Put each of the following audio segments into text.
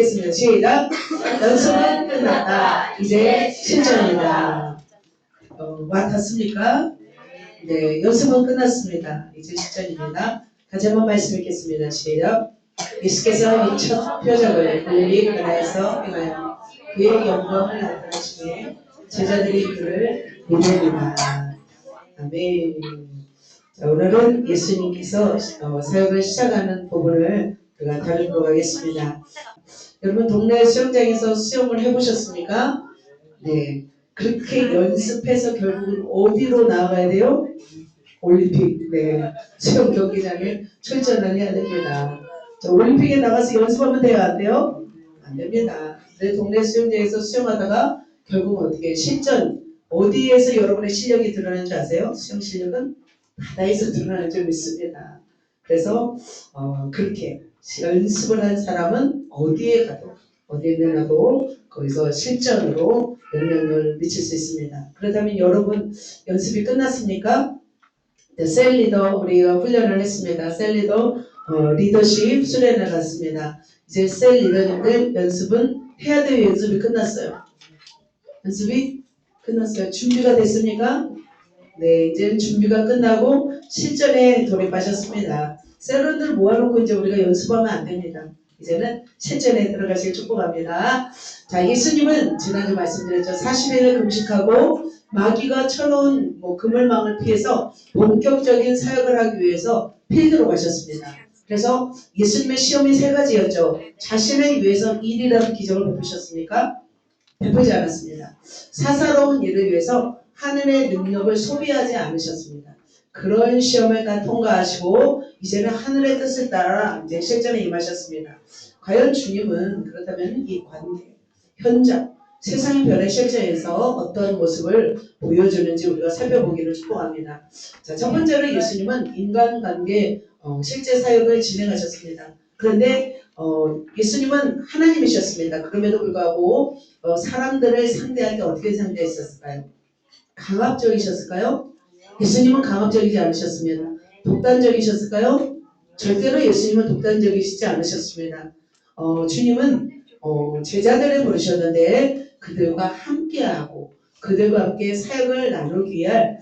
읽겠습니다. 시작. 연습은 끝났다. 이제 실전이다. 와닿습니까? 네, 연습은 끝났습니다. 이제 실전입니다. 다시 한번 말씀 읽겠습니다. 시작. 예수께서 이 첫 표적을 그의 가나에서 행하여 그의 영광을 나타내시기에 제자들이 그를 믿으리라. 아멘. 자, 오늘은 예수님께서 사역을 시작하는 부분을 제가 다루도록 하겠습니다. 여러분 동네 수영장에서 수영을 해보셨습니까? 네. 그렇게 연습해서 결국은 어디로 나가야 돼요? 올림픽. 네. 수영 경기장에 출전을 해야 됩니다. 자, 올림픽에 나가서 연습하면 돼요? 안 돼요? 안 됩니다. 내 동네 수영장에서 수영하다가 결국은 어떻게 실전 어디에서 여러분의 실력이 드러나는 줄 아세요? 수영 실력은 바다에서 드러나는 줄 믿습니다. 그래서 그렇게 연습을 한 사람은 어디에 가도 어디에 가도 거기서 실전으로 영향을 미칠 수 있습니다. 그렇다면 여러분 연습이 끝났습니까? 네, 셀 리더 우리가 훈련을 했습니다. 셀 리더 리더십 수련을 갔습니다. 이제 셀 리더님들 연습은 해야 될 연습이 끝났어요. 연습이 끝났어요. 준비가 됐습니까? 네, 이제 준비가 끝나고 실전에 돌입하셨습니다. 셀러들 모아놓고 이제 우리가 연습하면 안 됩니다. 이제는 실전에 들어가시길 축복합니다. 자, 예수님은 지난주 말씀드렸죠. 40일을 금식하고 마귀가 쳐놓은 그물망을 피해서 본격적인 사역을 하기 위해서 필드로 가셨습니다. 그래서 예수님의 시험이 세 가지였죠. 자신을 위해서 일이라는 기적을 베푸셨습니까? 베푸지 않았습니다. 사사로운 일을 위해서 하늘의 능력을 소비하지 않으셨습니다. 그런 시험을 다 통과하시고 이제는 하늘의 뜻을 따라 이제 실전에 임하셨습니다. 과연 주님은 그렇다면 이 관계, 현장, 세상의 변의 실제에서 어떤 모습을 보여주는지 우리가 살펴보기를 축복합니다. 자, 첫 번째로 예수님은 인간관계 실제 사역을 진행하셨습니다. 그런데 예수님은 하나님이셨습니다. 그럼에도 불구하고 사람들을 상대할 때 어떻게 상대했었을까요? 강압적이셨을까요? 예수님은 강압적이지 않으셨습니다. 독단적이셨을까요? 절대로 예수님은 독단적이시지 않으셨습니다. 주님은 제자들을 부르셨는데 그들과 함께하고 그들과 함께 사역을 나누기 위해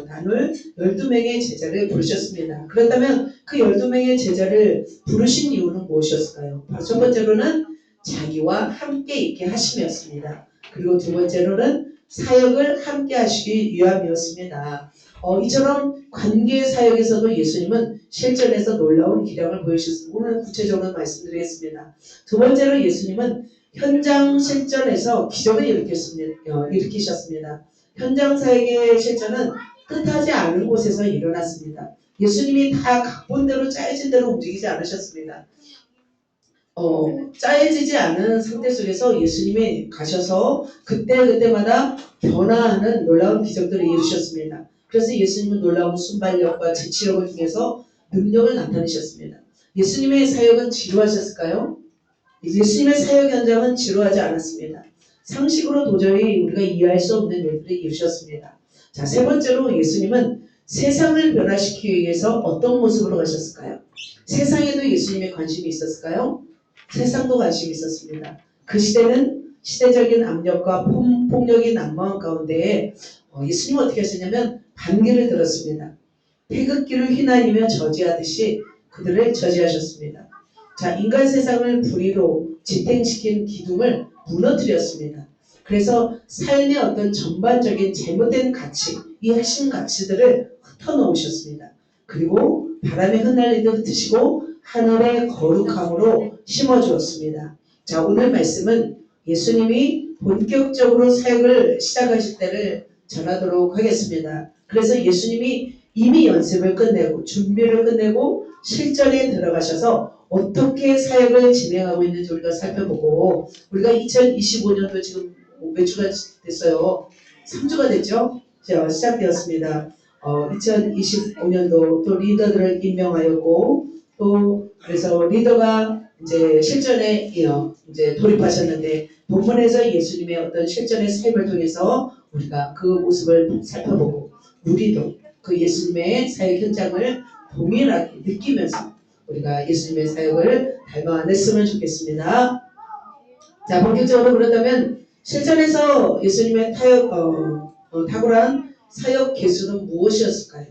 나눌 12명의 제자를 부르셨습니다. 그렇다면 그 12명의 제자를 부르신 이유는 무엇이었을까요? 바로 첫 번째로는 자기와 함께 있게 하심이었습니다. 그리고 두 번째로는 사역을 함께 하시기 위함이었습니다. 이처럼 관계 사역에서도 예수님은 실전에서 놀라운 기량을 보여주셨습니다. 오늘 구체적으로 말씀드리겠습니다. 두 번째로 예수님은 현장 실전에서 기적을 일으키셨습니다. 현장 사역의 실전은 뜻하지 않은 곳에서 일어났습니다. 예수님이 다 각본대로 짜여진 대로 움직이지 않으셨습니다. 짜여지지 않은 상태 속에서 예수님이 가셔서 그때마다 변화하는 놀라운 기적들을 이루셨습니다. 그래서 예수님은 놀라운 순발력과 지치력을 통해서 능력을 나타내셨습니다. 예수님의 사역은 지루하셨을까요? 예수님의 사역 현장은 지루하지 않았습니다. 상식으로 도저히 우리가 이해할 수 없는 일들을 이루셨습니다. 자, 세 번째로 예수님은 세상을 변화시키기 위해서 어떤 모습으로 가셨을까요? 세상에도 예수님의 관심이 있었을까요? 세상도 관심이 있었습니다. 그 시대는 시대적인 압력과 폭력이 난무한 가운데 예수님은 어떻게 하셨냐면 반기를 들었습니다. 태극기를 휘날리며 저지하듯이 그들을 저지하셨습니다. 자, 인간 세상을 불의로 지탱시킨 기둥을 무너뜨렸습니다. 그래서 삶의 어떤 전반적인 잘못된 가치, 이 핵심 가치들을 흩어놓으셨습니다. 그리고 바람에 흩날리듯 흩으시고 하늘의 거룩함으로 심어주었습니다. 자, 오늘 말씀은 예수님이 본격적으로 사역을 시작하실 때를 전하도록 하겠습니다. 그래서 예수님이 이미 연습을 끝내고 준비를 끝내고 실전에 들어가셔서 어떻게 사역을 진행하고 있는지 우리가 살펴보고 우리가 2025년도 지금 몇 주가 됐어요? 3주가 됐죠? 자, 시작되었습니다. 2025년도 또 리더들을 임명하였고 또 그래서 리더가 이제 실전에 이제 돌입하셨는데 본문에서 예수님의 어떤 실전의 사역을 통해서 우리가 그 모습을 살펴보고 우리도 그 예수님의 사역 현장을 동일하게 느끼면서 우리가 예수님의 사역을 닮아냈으면 좋겠습니다. 자, 본격적으로 그렇다면 실전에서 예수님의 탁월한 사역 개수는 무엇이었을까요?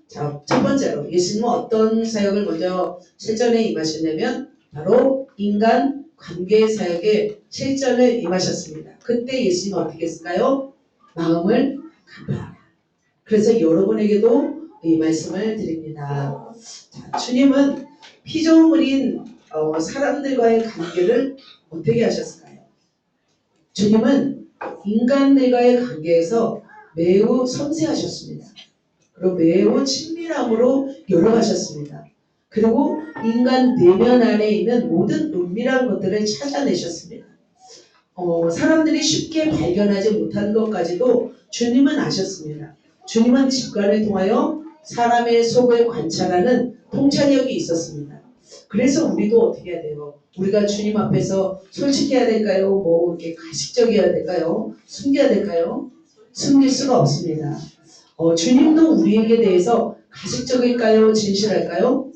자, 첫 번째로 예수님은 어떤 사역을 먼저 실전에 임하셨냐면 바로 인간 관계 사역에 실전을 임하셨습니다. 그때 예수님은 어떻게 했을까요? 마음을 간파하라. 그래서 여러분에게도 이 말씀을 드립니다. 자, 주님은 피조물인 사람들과의 관계를 어떻게 하셨을까요? 주님은 인간들과의 관계에서 매우 섬세하셨습니다. 그리고 매우 친밀함으로 열어가셨습니다. 그리고 인간 내면 안에 있는 모든 은밀한 것들을 찾아내셨습니다. 사람들이 쉽게 발견하지 못한 것까지도 주님은 아셨습니다. 주님은 직관을 통하여 사람의 속을 관찰하는 통찰력이 있었습니다. 그래서 우리도 어떻게 해야 돼요? 우리가 주님 앞에서 솔직해야 될까요? 뭐 이렇게 가식적이어야 될까요? 숨겨야 될까요? 숨길 수가 없습니다. 주님도 우리에게 대해서 가식적일까요? 진실할까요?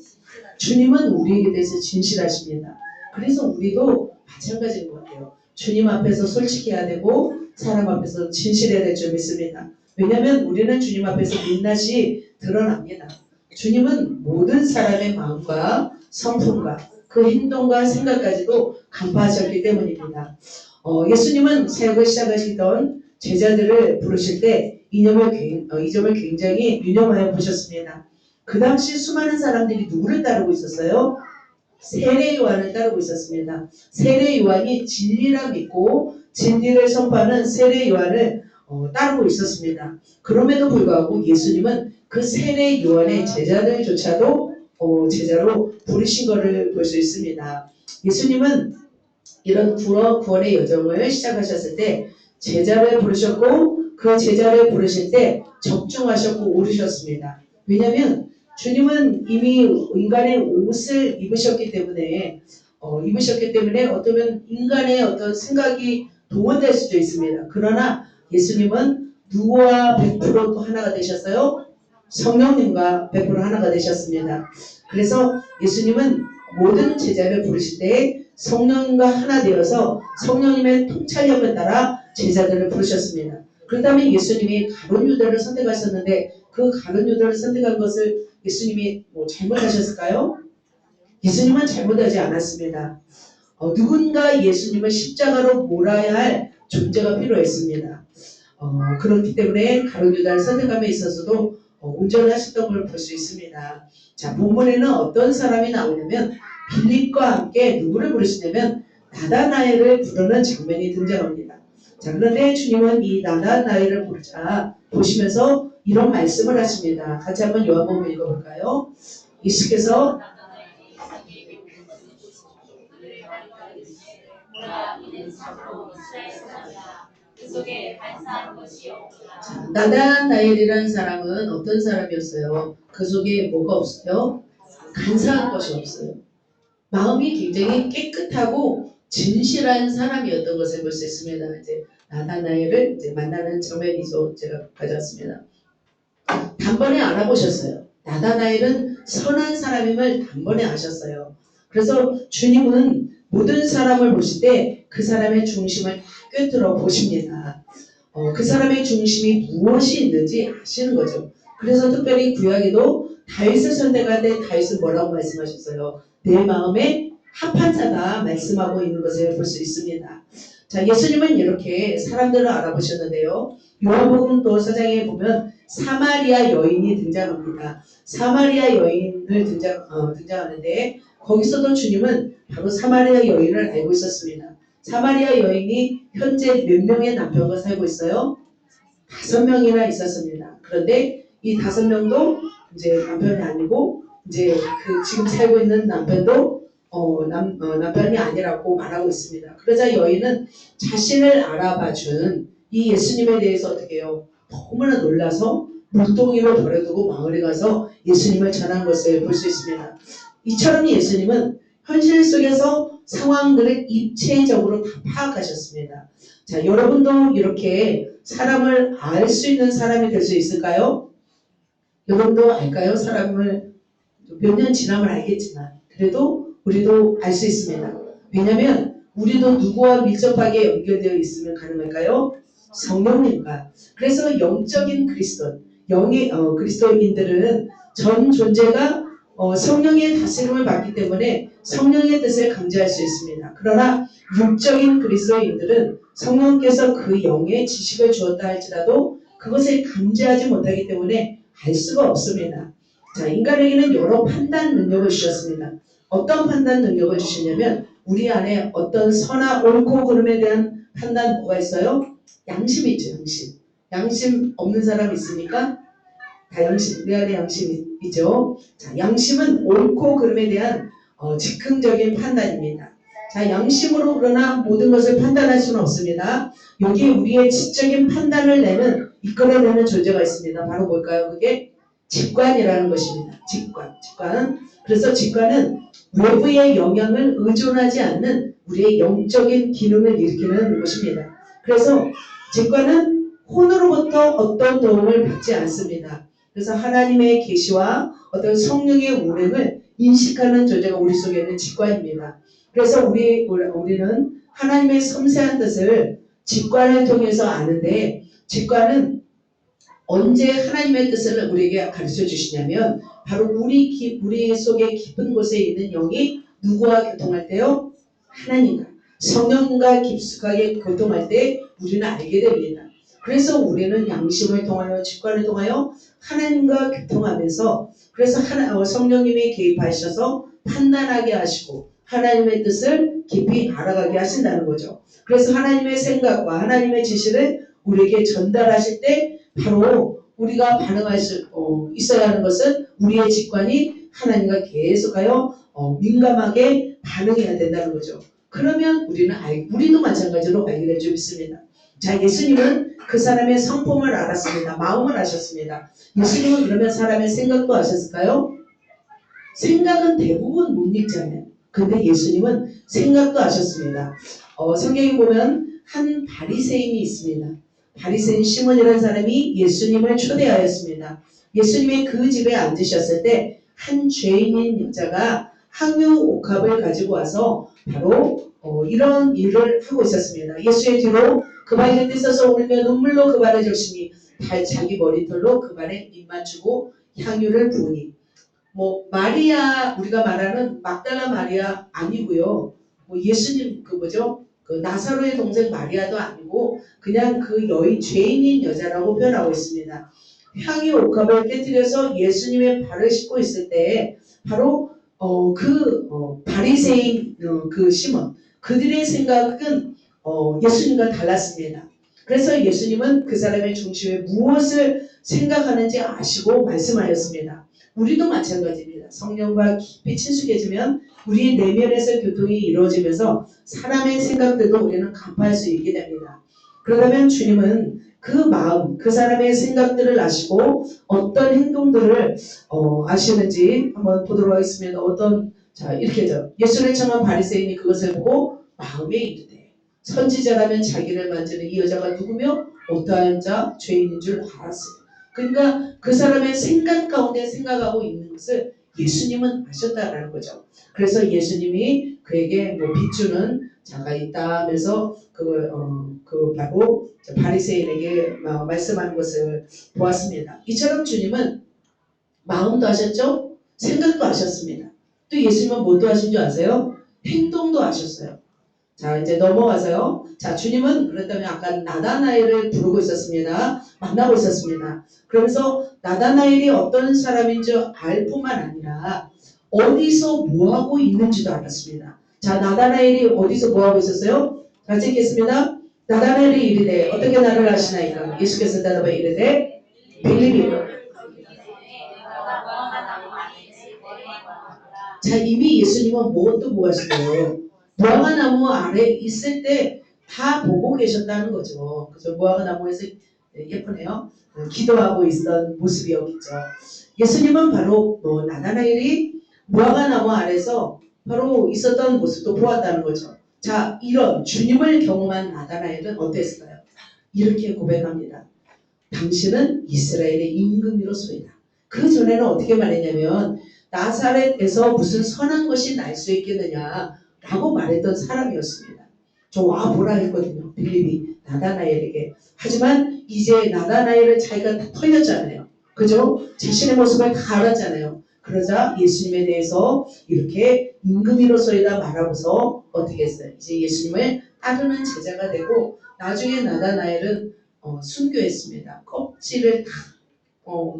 주님은 우리에게 대해서 진실하십니다. 그래서 우리도 마찬가지인 것 같아요. 주님 앞에서 솔직해야 되고 사람 앞에서 진실해야 될 줄 믿습니다. 왜냐하면 우리는 주님 앞에서 민낯이 드러납니다. 주님은 모든 사람의 마음과 성품과 그 행동과 생각까지도 간파하셨기 때문입니다. 예수님은 사역을 시작하시던 제자들을 부르실 때 이 점을 굉장히 유념하여 보셨습니다. 그 당시 수많은 사람들이 누구를 따르고 있었어요? 세례 요한을 따르고 있었습니다. 세례 요한이 진리라 믿고 진리를 선포하는 세례 요한을 따르고 있었습니다. 그럼에도 불구하고 예수님은 그 세례 요한의 제자들조차도 제자로 부르신 것을 볼 수 있습니다. 예수님은 이런 구원의 여정을 시작하셨을 때 제자를 부르셨고 그 제자를 부르실 때 적중하셨고 오르셨습니다. 왜냐하면 주님은 이미 인간의 옷을 입으셨기 때문에 어쩌면 인간의 어떤 생각이 동원될 수도 있습니다. 그러나 예수님은 누구와 100%또 하나가 되셨어요? 성령님과 100% 하나가 되셨습니다. 그래서 예수님은 모든 제자를 부르실 때 성령님과 하나 되어서 성령님의 통찰력을 따라 제자들을 부르셨습니다. 그렇다면 예수님이 가룟 유다를 선택하셨는데 그 가룟 유다를 선택한 것을 예수님이 잘못하셨을까요? 예수님은 잘못하지 않았습니다. 누군가 예수님을 십자가로 몰아야 할 존재가 필요했습니다. 그렇기 때문에 가룟 유다를 선택함에 있어서도 운전하셨던 걸 볼 수 있습니다. 자, 본문에는 어떤 사람이 나오냐면 빌립과 함께 누구를 부르시냐면 나다나엘을 부르는 장면이 등장합니다. 자, 그런데 주님은 이 나다나엘을 보시면서 이런 말씀을 하십니다. 같이 한번 요한복음 읽어볼까요? 예수께서 나다나엘이라는 사람은 어떤 사람이었어요? 그 속에 뭐가 없어요? 간사한 것이 없어요. 마음이 굉장히 깨끗하고 진실한 사람이었던 것을 볼 수 있습니다. 이제 나다나엘을 이제 만나는 장면이죠. 제가 가져왔습니다. 단번에 알아보셨어요. 나다나엘은 선한 사람임을 단번에 아셨어요. 그래서 주님은 모든 사람을 보실 때 그 사람의 중심을 꿰뚫어 보십니다. 그 사람의 중심이 무엇이 있는지 아시는 거죠. 그래서 특별히 구약에도 다윗을 선택할 때 다윗은 뭐라고 말씀하셨어요? 내 마음에 합한 자가 말씀하고 있는 것을 볼 수 있습니다. 자, 예수님은 이렇게 사람들을 알아보셨는데요. 요한복음 또 4장에 보면 사마리아 여인이 등장합니다. 사마리아 여인을 등장하는데 거기서도 주님은 바로 사마리아 여인을 알고 있었습니다. 사마리아 여인이 현재 몇 명의 남편과 살고 있어요? 5명이나 있었습니다. 그런데 이 5명도 이제 남편이 아니고 이제 그 지금 살고 있는 남편도 남편이 아니라고 말하고 있습니다. 그러자 여인은 자신을 알아봐준 이 예수님에 대해서 어떻게 해요? 너무나 놀라서 물동이로 버려두고 마을에 가서 예수님을 전한 것을 볼 수 있습니다. 이처럼 예수님은 현실 속에서 상황들을 입체적으로 다 파악하셨습니다. 자, 여러분도 이렇게 사람을 알 수 있는 사람이 될 수 있을까요? 여러분도 알까요? 사람을 몇 년 지나면 알겠지만 그래도 우리도 알 수 있습니다. 왜냐하면 우리도 누구와 밀접하게 연결되어 있으면 가능할까요? 성령님과. 그래서 영적인 그리스도인들은 전 존재가 성령의 다스림을 받기 때문에 성령의 뜻을 감지할 수 있습니다. 그러나 육적인 그리스도인들은 성령께서 그 영의 지식을 주었다 할지라도 그것을 감지하지 못하기 때문에 알 수가 없습니다. 자, 인간에게는 여러 판단 능력을 주셨습니다. 어떤 판단 능력을 주시냐면 우리 안에 어떤 선악 옳고 그름에 대한 판단 뭐가 있어요? 양심이 있죠. 양심 없는 사람 있습니까? 다 양심, 내 안에 양심이 있죠. 자, 양심은 옳고 그름에 대한 즉흥적인 판단입니다. 자, 양심으로 그러나 모든 것을 판단할 수는 없습니다. 여기에 우리의 지적인 판단을 이끌어내는 존재가 있습니다. 바로 뭘까요? 그게 직관이라는 것입니다. 직관. 그래서 직관은 외부의 영향을 의존하지 않는 우리의 영적인 기능을 일으키는 것입니다. 그래서 직관은 혼으로부터 어떤 도움을 받지 않습니다. 그래서 하나님의 계시와 어떤 성령의 운행을 인식하는 존재가 우리 속에 있는 직관입니다. 그래서 우리는 하나님의 섬세한 뜻을 직관을 통해서 아는데 직관은 언제 하나님의 뜻을 우리에게 가르쳐 주시냐면 바로 우리 속에 깊은 곳에 있는 영이 누구와 교통할 때요? 하나님과 성령과 깊숙하게 교통할 때 우리는 알게 됩니다. 그래서 우리는 양심을 통하여 직관을 통하여 하나님과 교통하면서 그래서 성령님이 개입하셔서 판단하게 하시고 하나님의 뜻을 깊이 알아가게 하신다는 거죠. 그래서 하나님의 생각과 하나님의 지시를 우리에게 전달하실 때 바로 우리가 반응할 수 있어야 하는 것은 우리의 직관이 하나님과 계속하여 민감하게 반응해야 된다는 거죠. 그러면 우리도 마찬가지로 알게 될 줄 믿습니다. 자, 예수님은 그 사람의 성품을 알았습니다. 마음을 아셨습니다. 예수님은 그러면 사람의 생각도 아셨을까요? 생각은 대부분 못 읽잖아요. 근데 예수님은 생각도 아셨습니다. 성경에 보면 한 바리새인이 있습니다. 바리새인 시몬이라는 사람이 예수님을 초대하였습니다. 예수님이 그 집에 앉으셨을 때 한 죄인인 여자가 항유 옥합을 가지고 와서 바로 이런 일을 하고 있었습니다. 예수의 뒤로 그 발을 떼서서 울며 눈물로 그 발을 적시니 자기 머리털로 그 발에 입 맞추고 향유를 부으니 마리아 우리가 말하는 막달라 마리아 아니고요. 예수님 그 나사로의 동생 마리아도 아니고 그냥 그 죄인인 여자라고 표현하고 있습니다. 향유 옥합을 깨뜨려서 예수님의 발을 씻고 있을 때 바로 바리새인 그 시몬 그들의 생각은 예수님과 달랐습니다. 그래서 예수님은 그 사람의 중심에 무엇을 생각하는지 아시고 말씀하였습니다. 우리도 마찬가지입니다. 성령과 깊이 친숙해지면 우리의 내면에서 교통이 이루어지면서 사람의 생각들도 우리는 간파할 수 있게 됩니다. 그러면 주님은 그 마음, 그 사람의 생각들을 아시고 어떤 행동들을 아시는지 한번 보도록 하겠습니다. 이렇게죠. 예수를 청한 바리새인이 그것을 보고 마음에 이르되 선지자라면 자기를 만지는 이 여자가 누구며 어떠한 자 죄인인 줄 알았어요. 그러니까 그 사람의 생각 가운데 생각하고 있는 것을 예수님은 아셨다라는 거죠. 그래서 예수님이 그에게 빚주는 자가 있다 하면서 바로 바리새인에게 말씀하는 것을 보았습니다. 이처럼 주님은 마음도 아셨죠? 생각도 아셨습니다. 또 예수님은 뭐도 하신 줄 아세요? 행동도 아셨어요. 자, 이제 넘어가서요. 자, 주님은 그렇다면 아까 나다나엘을 부르고 있었습니다. 만나고 있었습니다. 그러면서 나다나엘이 어떤 사람인 줄 알 뿐만 아니라 어디서 뭐하고 있는지도 알았습니다. 자, 나다나엘이 어디서 뭐하고 있었어요? 자, 찍겠습니다. 나다나엘이 이르되 어떻게 나를 아시나이까? 예수께서 대답하여 이르되 빌립이. 자, 이미 예수님은 무엇도 하시고요. 무화과 나무 아래 있을 때 다 보고 계셨다는 거죠. 그래서 무화과 나무에서 예쁘네요. 기도하고 있던 모습이 여기 있죠. 예수님은 바로 나다나엘이 무화과 나무 아래서 바로 있었던 모습도 보았다는 거죠. 자, 이런 주님을 경험한 나다나엘은 어땠을까요? 이렇게 고백합니다. 당신은 이스라엘의 임금이로소이다. 그 전에는 어떻게 말했냐면 나사렛에서 무슨 선한 것이 날 수 있겠느냐라고 말했던 사람이었습니다. 좀 와보라 했거든요. 빌립이 나다나엘에게. 하지만 이제 나다나엘을 자기가 다 털렸잖아요. 그죠? 자신의 모습을 다 알았잖아요. 그러자 예수님에 대해서 이렇게 임금이로서이다 말하고서 어떻게 했어요? 이제 예수님을 따르는 제자가 되고 나중에 나다나엘은 순교했습니다. 껍질을 다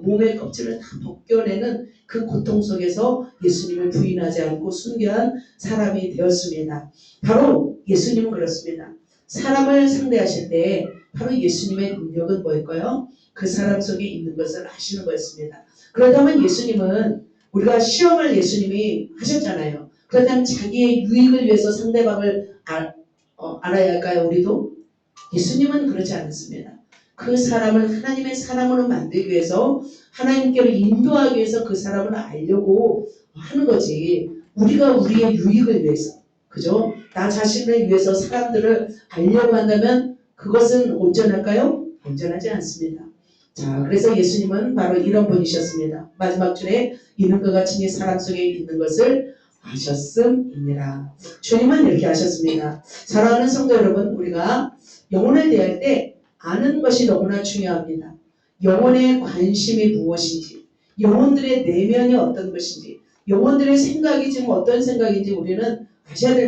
몸의 껍질을 다 벗겨내는 그 고통 속에서 예수님을 부인하지 않고 순교한 사람이 되었습니다. 바로 예수님은 그렇습니다. 사람을 상대하실 때 바로 예수님의 능력은 뭘까요? 그 사람 속에 있는 것을 아시는 거였습니다. 그렇다면 예수님은 우리가 시험을 예수님이 하셨잖아요. 그렇다면 자기의 유익을 위해서 상대방을 알아야 할까요? 우리도? 예수님은 그렇지 않습니다. 그 사람을 하나님의 사람으로 만들기 위해서 하나님께로 인도하기 위해서 그 사람을 알려고 하는 거지. 우리가 우리의 유익을 위해서, 그죠? 나 자신을 위해서 사람들을 알려고 한다면 그것은 온전할까요? 온전하지 않습니다. 자, 그래서 예수님은 바로 이런 분이셨습니다. 마지막 줄에 이는 그가 친히 사람 속에 있는 것을 아셨음이니라. 주님은 이렇게 하셨습니다. 사랑하는 성도 여러분, 우리가 영혼을 대할 때 아는 것이 너무나 중요합니다. 영혼의 관심이 무엇인지, 영혼들의 내면이 어떤 것인지, 영혼들의 생각이 지금 어떤 생각인지 우리는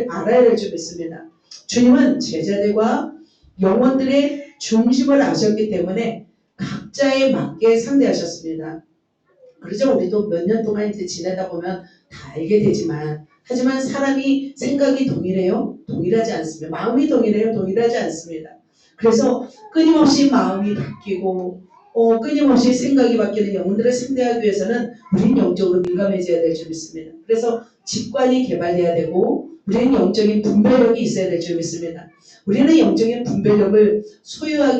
알아야 될 줄 믿습니다. 주님은 제자들과 영혼들의 중심을 아셨기 때문에 각자에 맞게 상대하셨습니다. 그러죠. 우리도 몇 년 동안 이제 지내다 보면 다 알게 되지만, 하지만 사람이 생각이 동일해요? 동일하지 않습니다. 마음이 동일해요? 동일하지 않습니다. 그래서 끊임없이 마음이 바뀌고 끊임없이 생각이 바뀌는 영혼들을 상대하기 위해서는 우리는 영적으로 민감해져야 될 줄 믿습니다. 그래서 직관이 개발돼야 되고 우리는 영적인 분별력이 있어야 될 줄 믿습니다. 우리는 영적인 분별력을 소유해야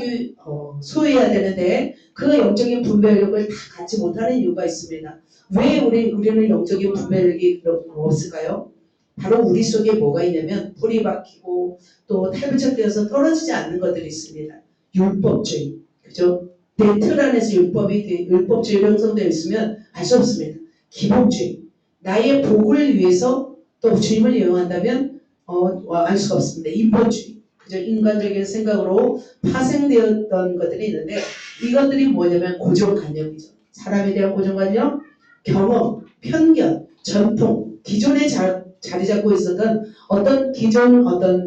되는데 그 영적인 분별력을 다 갖지 못하는 이유가 있습니다. 왜 우리는 영적인 분별력이 없을까요? 바로 우리 속에 뭐가 있냐면 뿌리 박히고 또 탈부착되어서 떨어지지 않는 것들이 있습니다. 율법주의, 그죠? 내 틀 안에서 율법주의로 형성되어 있으면 알 수 없습니다. 기본주의, 나의 복을 위해서 또 주님을 이용한다면 알 수가 없습니다. 인본주의, 그죠? 인간적인 생각으로 파생되었던 것들이 있는데 이것들이 뭐냐면 고정관념이죠. 사람에 대한 고정관념, 경험, 편견, 전통, 기존에 자리 잡고 있었던 어떤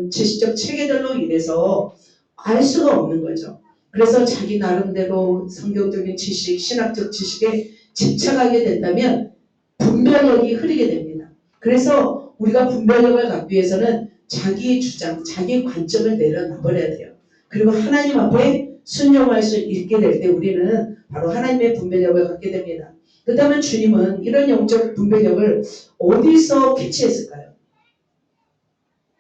지식적 체계들로 인해서 알 수가 없는 거죠. 그래서 자기 나름대로 성경적인 지식, 신학적 지식에 집착하게 된다면 분별력이 흐리게 됩니다. 그래서 우리가 분별력을 갖기 위해서는 자기의 주장, 자기의 관점을 내려놔버려야 돼요. 그리고 하나님 앞에 순종할 수 있게 될 때 우리는 바로 하나님의 분별력을 갖게 됩니다. 그렇다면 주님은 이런 영적 분별력을 어디서 캐치했을까요?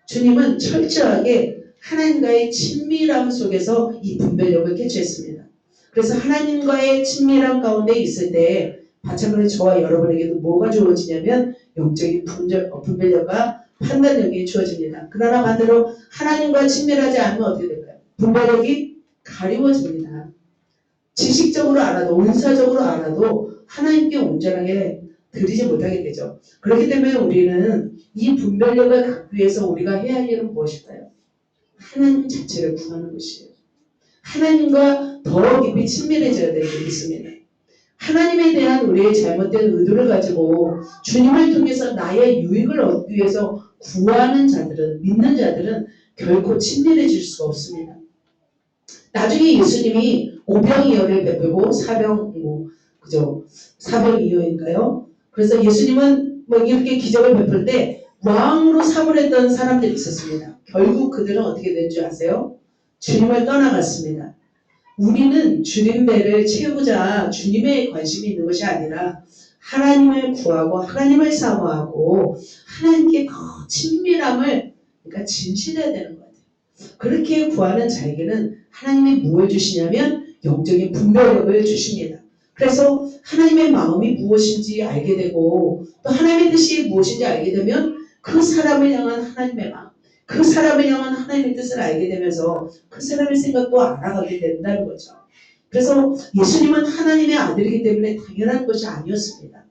주님은 철저하게 하나님과의 친밀함 속에서 이 분별력을 캐치했습니다. 그래서 하나님과의 친밀함 가운데 있을 때 마찬가지로 저와 여러분에게도 뭐가 주어지냐면 영적인 분별력과 판단력이 주어집니다. 그러나 반대로 하나님과 친밀하지 않으면 어떻게 될까요? 분별력이 가리워집니다. 지식적으로 알아도 은사적으로 알아도 하나님께 온전하게 드리지 못하게 되죠. 그렇기 때문에 우리는 이 분별력을 갖기 위해서 우리가 해야 할 일은 무엇일까요? 하나님 자체를 구하는 것이에요. 하나님과 더 깊이 친밀해져야 될 줄 믿습니다. 하나님에 대한 우리의 잘못된 의도를 가지고 주님을 통해서 나의 유익을 얻기 위해서 구하는 자들은, 믿는 자들은 결코 친밀해질 수가 없습니다. 나중에 예수님이 오병이어를 베풀고 사병이어인가요? 그래서 예수님은 이렇게 기적을 베풀 때 왕으로 사물했던 사람들이 있었습니다. 결국 그들은 어떻게 된 줄 아세요? 주님을 떠나갔습니다. 우리는 주님배를 채우자 주님의 관심이 있는 것이 아니라 하나님을 구하고 하나님을 사모하고 하나님께 더 친밀함을 그러니까 진실해야 되는 것 같아요. 그렇게 구하는 자에게는 하나님이 무엇을 주시냐면 영적인 분별력을 주십니다. 그래서 하나님의 마음이 무엇인지 알게 되고 또 하나님의 뜻이 무엇인지 알게 되면 그 사람을 향한 하나님의 마음, 그 사람을 향한 하나님의 뜻을 알게 되면서 그 사람의 생각도 알아가게 된다는 거죠. 그래서 예수님은 하나님의 아들이기 때문에 당연한 것이 아니었습니다.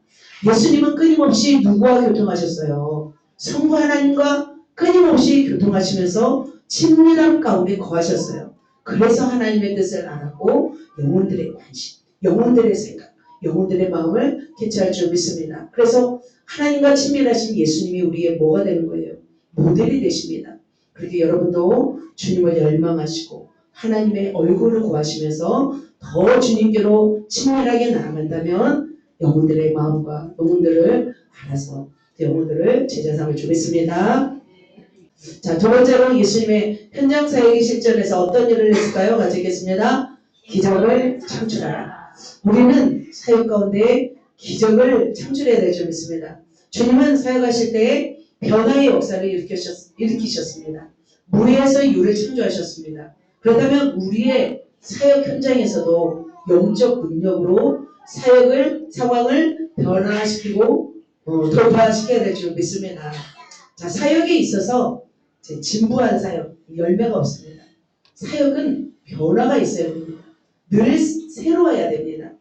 예수님은 끊임없이 누구와 교통하셨어요? 성부 하나님과 끊임없이 교통하시면서 친밀함 가운데 거하셨어요. 그래서 하나님의 뜻을 알았고 영혼들의 관심, 영혼들의 생각, 영혼들의 마음을 캐치할 줄 믿습니다. 그래서 하나님과 친밀하신 예수님이 우리의 뭐가 되는 거예요? 모델이 되십니다. 그렇게 여러분도 주님을 열망하시고 하나님의 얼굴을 구하시면서 더 주님께로 친밀하게 나아간다면 영혼들의 마음과 영혼들을 알아서 영혼들을 제자 삼을 줄 믿습니다. 자, 두 번째로 예수님의 현장 사역의 실전에서 어떤 일을 했을까요? 같이 읽겠습니다. 기적을 창출하라. 우리는 사역 가운데 기적을 창출해야 될 줄 믿습니다. 주님은 사역하실 때 변화의 역사를 일으키셨습니다. 무에서 유를 창조하셨습니다. 그렇다면 우리의 사역 현장에서도 영적 능력으로 사역을 상황을 변화시키고 돌파시켜야 될 줄 믿습니다. 자, 사역에 있어서 진부한 사역, 열매가 없습니다. 사역은 변화가 있어야 됩니다. 늘 새로워야 됩니다.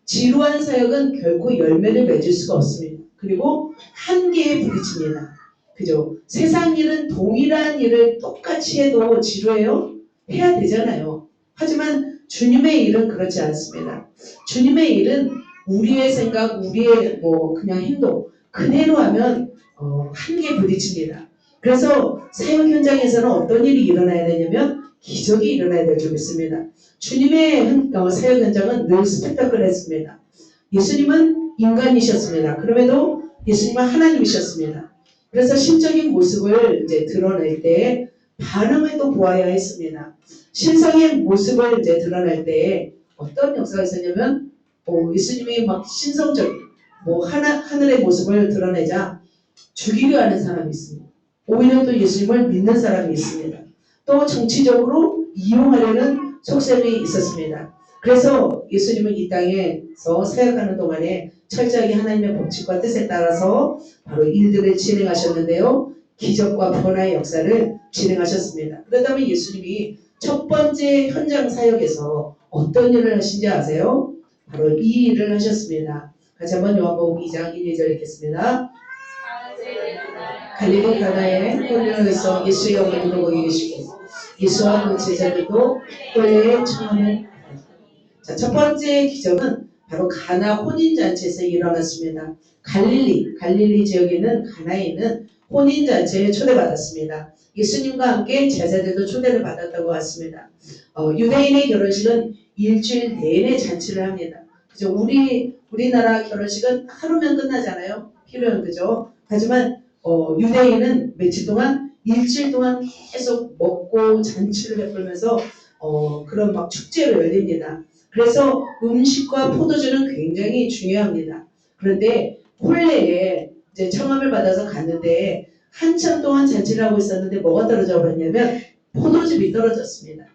지루한 사역은 결코 열매를 맺을 수가 없습니다. 그리고 한계에 부딪힙니다. 그죠? 세상 일은 동일한 일을 똑같이 해도 지루해요? 해야 되잖아요. 하지만 주님의 일은 그렇지 않습니다. 주님의 일은 우리의 생각, 우리의 그냥 행동 그대로 하면 한계에 부딪힙니다. 그래서 사역 현장에서는 어떤 일이 일어나야 되냐면 기적이 일어나야 될 줄 믿습니다. 주님의 사역 현장은 늘 스펙타클했습니다. 예수님은 인간이셨습니다. 그럼에도 예수님은 하나님이셨습니다. 그래서 신적인 모습을 이제 드러낼 때 반응을 또 보아야 했습니다. 신성의 모습을 이제 드러낼 때 어떤 역사가 있었냐면 예수님이 막 신성적인 하늘의 모습을 드러내자 죽이려 하는 사람이 있습니다. 오히려 또 예수님을 믿는 사람이 있습니다. 또 정치적으로 이용하려는 속셈이 있었습니다. 그래서 예수님은 이 땅에서 사역하는 동안에 철저하게 하나님의 법칙과 뜻에 따라서 바로 일들을 진행하셨는데요. 기적과 변화의 역사를 진행하셨습니다. 그렇다면 예수님이 첫 번째 현장 사역에서 어떤 일을 하신지 아세요? 바로 이 일을 하셨습니다. 같이 한번 요한복음 2장 1, 2절 읽겠습니다. 갈릴리 가나에 홀려에서 예수의 어머니도 거기 계시고 예수와 그 제자들도 홀례에 청함을 받았다. 자, 첫 번째 기적은 바로 가나 혼인잔치에서 일어났습니다. 갈릴리 지역에는 가나에 있는 혼인잔치에 초대받았습니다. 예수님과 함께 제자들도 초대를 받았다고 했습니다. 유대인의 결혼식은 일주일 내내 잔치를 합니다. 그죠? 우리나라 결혼식은 하루면 끝나잖아요. 필요한 그죠? 하지만 유대인은 며칠 동안 일주일 동안 계속 먹고 잔치를 베풀면서 그런 막 축제를 열립니다. 그래서 음식과 포도주는 굉장히 중요합니다. 그런데 홀레에 이제 청함을 받아서 갔는데 한참 동안 잔치를 하고 있었는데 뭐가 떨어져 버렸냐면 포도즙이 떨어졌습니다.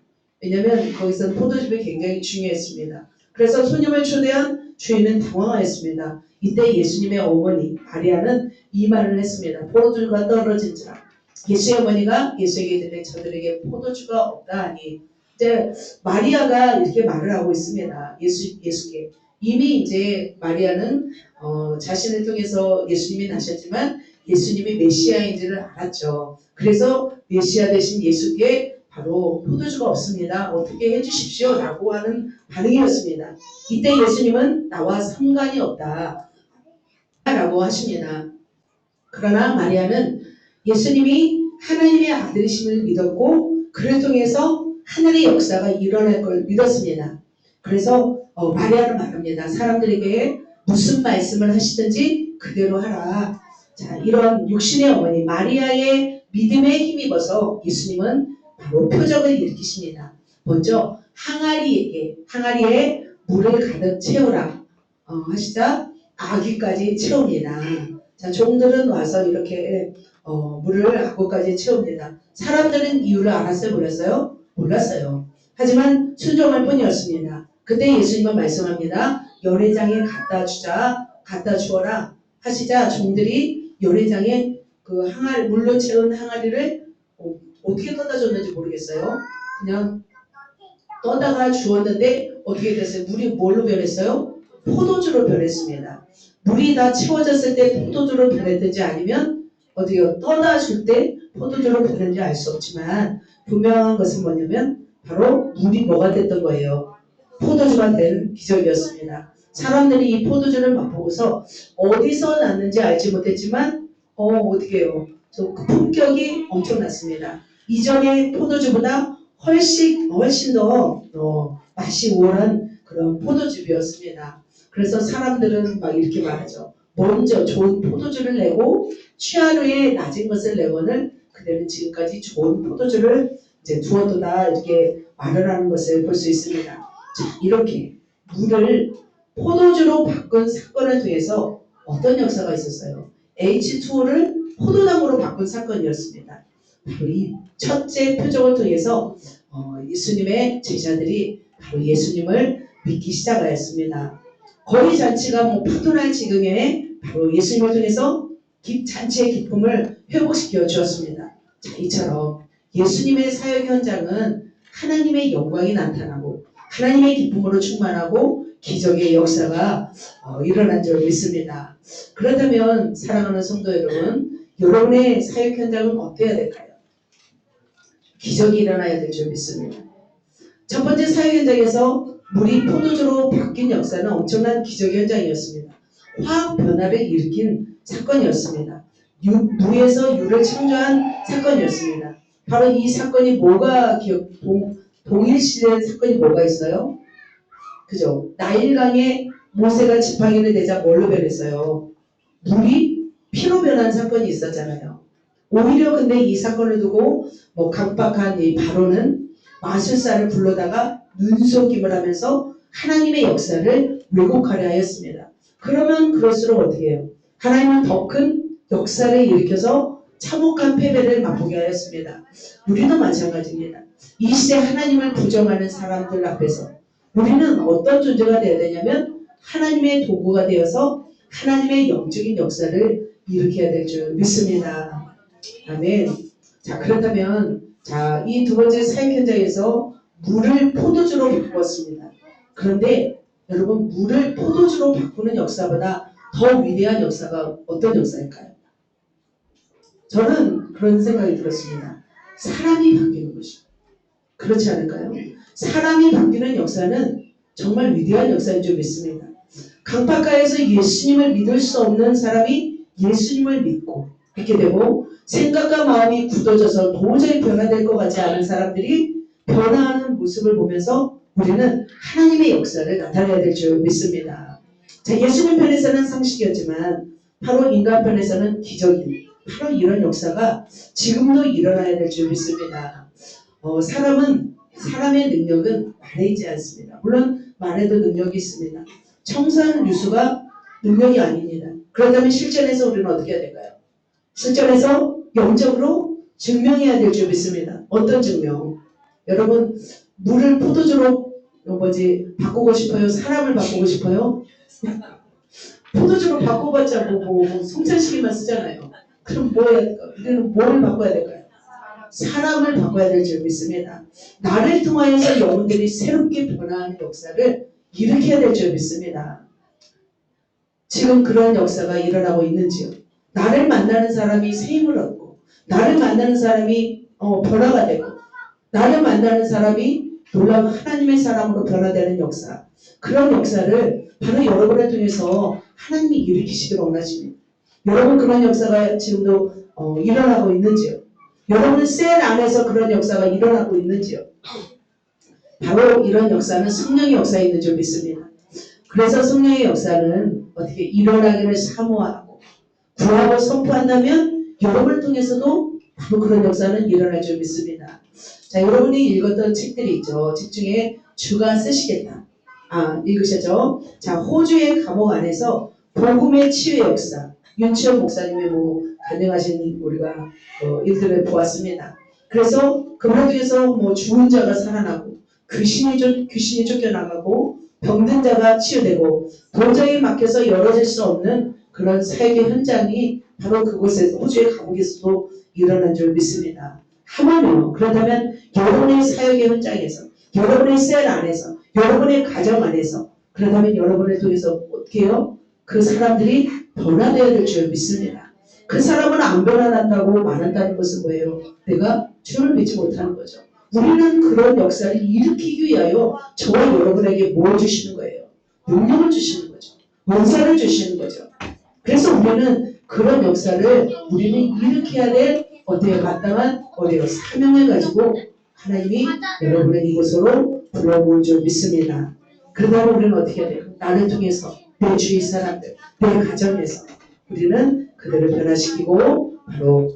왜냐하면 거기서는 포도즙이 굉장히 중요했습니다. 그래서 손님을 초대한 주인은 당황하였습니다. 이때 예수님의 어머니 마리아는 이 말을 했습니다. 포도주가 떨어진지라. 예수의 어머니가 예수에게 이르되 저들에게 포도주가 없다 하니 이제 마리아가 이렇게 말을 하고 있습니다. 예수께 이미 이제 마리아는 자신을 통해서 예수님이 나셨지만 예수님이 메시아인지를 알았죠. 그래서 메시아 되신 예수께 바로 포도주가 없습니다. 어떻게 해주십시오 라고 하는 반응이었습니다. 이때 예수님은 나와 상관이 없다 라고 하십니다. 그러나 마리아는 예수님이 하나님의 아들이심을 믿었고 그를 통해서 하늘의 역사가 일어날 걸 믿었습니다. 그래서 마리아는 말합니다. 사람들에게 무슨 말씀을 하시든지 그대로 하라. 자, 이런 육신의 어머니 마리아의 믿음에 힘입어서 예수님은 바로 표적을 일으키십니다. 먼저 항아리에 물을 가득 채우라 하시자 아기까지 채웁니다. 자, 종들은 와서 이렇게 물을 아구까지 채웁니다. 사람들은 이유를 알았어요? 몰랐어요? 몰랐어요. 하지만 순종할 뿐이었습니다. 그때 예수님은 말씀합니다. 열회장에 갖다 주어라 하시자 종들이 열회장에 그 물로 채운 항아리를 어떻게 떠다 줬는지 모르겠어요. 그냥 떠다가 주었는데 어떻게 됐어요? 물이 뭘로 변했어요? 포도주로 변했습니다. 물이 다 채워졌을 때 포도주로 변했든지 아니면 어디요? 떠다 줄 때 포도주로 변했는지 알 수 없지만 분명한 것은 뭐냐면 바로 물이 뭐가 됐던 거예요. 포도주가 된 기적이었습니다. 사람들이 이 포도주를 맛보고서 어디서 났는지 알지 못했지만 어떻게 해요? 그 품격이 엄청났습니다. 이전의 포도주보다 훨씬 더 맛이 우월한 그런 포도주였습니다. 그래서 사람들은 막 이렇게 말하죠. 먼저 좋은 포도주를 내고 취한 후에 낮은 것을 내거늘 그대는 지금까지 좋은 포도주를 이제 두었도다 이렇게 말을 하는 것을 볼 수 있습니다. 자, 이렇게 물을 포도주로 바꾼 사건을 통해서 어떤 역사가 있었어요? H2O를 포도당으로 바꾼 사건이었습니다. 바로 이 첫째 표적을 통해서 예수님의 제자들이 바로 예수님을 믿기 시작하였습니다. 거의 잔치가 뭐 파도날 지경에 바로 예수님을 통해서 잔치의 기쁨을 회복시켜 주었습니다. 자, 이처럼 예수님의 사역 현장은 하나님의 영광이 나타나고 하나님의 기쁨으로 충만하고 기적의 역사가 일어난 줄 믿습니다. 그렇다면 사랑하는 성도 여러분, 여러분의 사역 현장은 어때야 될까요? 기적이 일어나야 될 줄 믿습니다. 첫 번째 사역 현장에서 물이 포도주로 바뀐 역사는 엄청난 기적의 현장이었습니다. 화학 변화를 일으킨 사건이었습니다. 무에서 유를 창조한 사건이었습니다. 바로 이 사건이 뭐가 동일시된 사건이 뭐가 있어요? 그죠? 나일강에 모세가 지팡이를 내자 뭘로 변했어요? 물이 피로 변한 사건이 있었잖아요. 오히려 근데 이 사건을 두고 강박한 이 바로는 마술사를 불러다가 눈속임을 하면서 하나님의 역사를 왜곡하려 하였습니다. 그러면 그럴수록 어떻게 해요? 하나님은 더 큰 역사를 일으켜서 참혹한 패배를 맛보게 하였습니다. 우리도 마찬가지입니다. 이 시대 하나님을 부정하는 사람들 앞에서 우리는 어떤 존재가 되어야 되냐면 하나님의 도구가 되어서 하나님의 영적인 역사를 일으켜야 될 줄 믿습니다. 아멘. 자, 그렇다면 이 두 번째 사역 현장에서 물을 포도주로 바꾸었습니다. 그런데 여러분, 물을 포도주로 바꾸는 역사보다 더 위대한 역사가 어떤 역사일까요? 저는 그런 생각이 들었습니다. 사람이 바뀌는 것이죠. 그렇지 않을까요? 사람이 바뀌는 역사는 정말 위대한 역사인 줄 믿습니다. 강박가에서 예수님을 믿을 수 없는 사람이 예수님을 믿고 믿게 되고 생각과 마음이 굳어져서 도저히 변화될 것 같지 않은 사람들이 변화하는 모습을 보면서 우리는 하나님의 역사를 나타내야 될 줄 믿습니다. 자, 예수님 편에서는 상식이었지만 바로 인간 편에서는 기적인 바로 이런 역사가 지금도 일어나야 될 줄 믿습니다. 사람의 능력은 말에 있지 않습니다. 물론 말에도 능력이 있습니다. 청산 유수가 능력이 아닙니다. 그렇다면 실전에서 우리는 어떻게 해야 될까요? 실전에서 영적으로 증명해야 될 줄 믿습니다. 어떤 증명? 여러분, 물을 포도주로 바꾸고 싶어요? 사람을 바꾸고 싶어요? 포도주로 바꿔봤자 송찬식이만 쓰잖아요. 그럼 뭐 해야 될까요? 우리는 뭘 바꿔야 될까요? 사람을 바꿔야 될 줄 믿습니다. 나를 통하여서 영혼들이 새롭게 변화하는 역사를 일으켜야 될 줄 믿습니다. 지금 그런 역사가 일어나고 있는지요? 나를 만나는 사람이 새 힘을 얻고 나를 만나는 사람이 변화가 되고 나를 만나는 사람이 놀라운 하나님의 사람으로 변화되는 역사, 그런 역사를 바로 여러분을 통해서 하나님이 일으키시기를 원하십니다. 여러분, 그런 역사가 지금도 일어나고 있는지요? 여러분은 셀 안에서 그런 역사가 일어나고 있는지요? 바로 이런 역사는 성령의 역사에 있는 줄 믿습니다. 그래서 성령의 역사는 어떻게 일어나기를 사모하고 구하고 선포한다면 여러분을 통해서도 바로 그런 역사는 일어날 줄 믿습니다. 자, 여러분이 읽었던 책들이 있죠. 책 중에 주가 쓰시겠다. 읽으셨죠? 자, 호주의 감옥 안에서 복음의 치유의 역사, 윤치원 목사님의 간증하신 우리가 일들을 보았습니다. 그래서 그분을 통해서 죽은 자가 살아나고 귀신이 쫓겨나가고 병든 자가 치유되고 도저히 막혀서 열어질 수 없는 그런 사역의 현장이 바로 그곳에서 호주의 감옥에서도 일어난 줄 믿습니다. 하물며 그렇다면 여러분의 사역의 현장에서 여러분의 셀 안에서 여러분의 가정 안에서 그렇다면 여러분을 통해서 어떻게 해요? 그 사람들이 변화되어야 될 줄 믿습니다. 그 사람은 안 변화한다고 말한다는 것은 뭐예요? 내가 주를 믿지 못하는 거죠. 우리는 그런 역사를 일으키기 위하여 저와 여러분에게 뭘 주시는 거예요? 능력을 주시는 거죠. 은사를 주시는 거죠. 그래서 우리는 그런 역사를 우리는 일으켜야 될 어때요? 마땅한 어때요? 사명을 가지고 하나님이 여러분을 이곳으로 불러모은 줄 믿습니다. 그러다가 우리는 어떻게 해야 돼요? 나를 통해서 내 주위 사람들, 내 가정에서 우리는 그들을 변화시키고 바로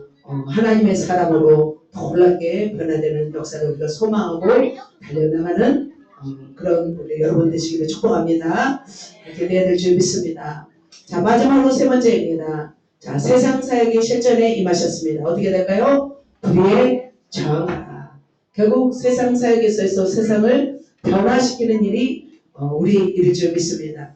하나님의 사람으로 놀랍게 변화되는 역사를 우리가 소망하고 달려나가는 그런 우리 여러분 되시기를 축복합니다. 이렇게 돼야 될 줄 믿습니다. 자, 마지막으로 세 번째입니다. 자, 세상 사역의 실전에 임하셨습니다. 어떻게 될까요? 불의에 저항하라. 결국 세상 사역에 있어서 세상을 변화시키는 일이 우리 일일 줄 믿습니다.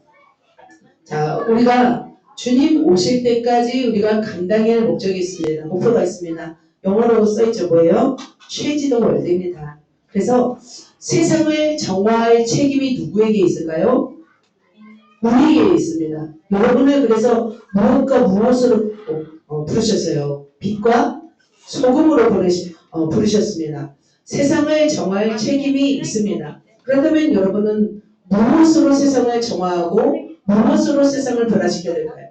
자, 우리가 주님 오실 때까지 우리가 감당해야 할 목적이 있습니다. 목표가 있습니다. 영어로 써있죠. 뭐예요? 최지도 월드입니다. 그래서 세상을 정화할 책임이 누구에게 있을까요? 우리에게 있습니다. 여러분을 그래서 무엇과 무엇으로 부르셨어요? 빛과 소금으로 부르셨습니다. 세상을 정화할 책임이 있습니다. 그렇다면 여러분은 무엇으로 세상을 정화하고 무엇으로 세상을 변화시켜야 될까요?